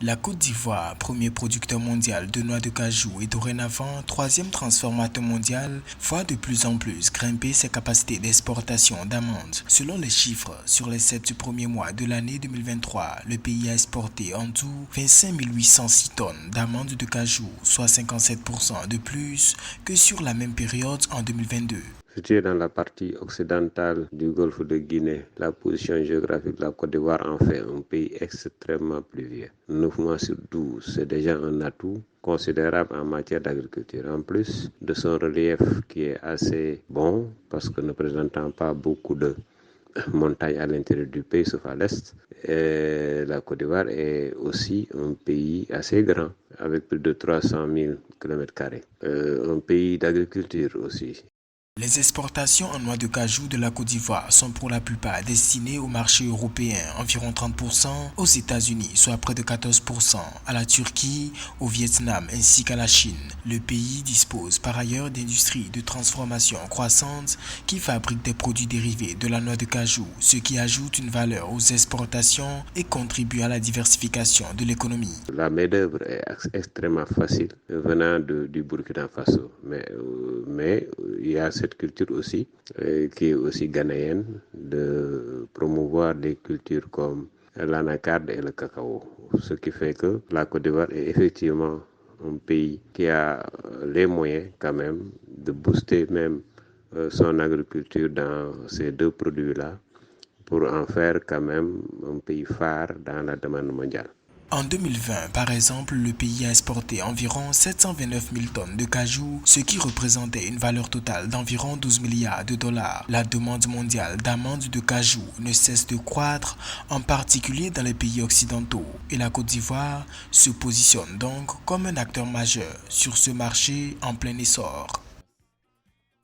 La Côte d'Ivoire, premier producteur mondial de noix de cajou et dorénavant troisième transformateur mondial, voit de plus en plus grimper ses capacités d'exportation d'amandes. Selon les chiffres, sur les 7 premiers mois de l'année 2023, le pays a exporté en tout 25 806 tonnes d'amandes de cajou, soit 57% de plus que sur la même période en 2022. Situé dans la partie occidentale du golfe de Guinée, la position géographique de la Côte d'Ivoire en fait un pays extrêmement pluvieux. 9 mois sur 12, c'est déjà un atout considérable en matière d'agriculture. En plus de son relief qui est assez bon parce que ne présentant pas beaucoup de montagnes à l'intérieur du pays, sauf à l'est. Et la Côte d'Ivoire est aussi un pays assez grand, avec plus de 300 000 km². Un pays d'agriculture aussi. Les exportations en noix de cajou de la Côte d'Ivoire sont pour la plupart destinées au marché européen, environ 30%, aux États-Unis, soit près de 14%, à la Turquie, au Vietnam ainsi qu'à la Chine. Le pays dispose par ailleurs d'industries de transformation croissantes qui fabriquent des produits dérivés de la noix de cajou, ce qui ajoute une valeur aux exportations et contribue à la diversification de l'économie. La main-d'œuvre est extrêmement facile venant du Burkina Faso, mais il y a cette culture aussi qui est aussi ghanéenne de promouvoir des cultures comme l'anacarde et le cacao, ce qui fait que la Côte d'Ivoire est effectivement un pays qui a les moyens quand même de booster même son agriculture dans ces deux produits-là pour en faire quand même un pays phare dans la demande mondiale. En 2020, par exemple, le pays a exporté environ 729 000 tonnes de cajou, ce qui représentait une valeur totale d'environ 12 milliards de dollars. La demande mondiale d'amandes de cajou ne cesse de croître, en particulier dans les pays occidentaux, et la Côte d'Ivoire se positionne donc comme un acteur majeur sur ce marché en plein essor.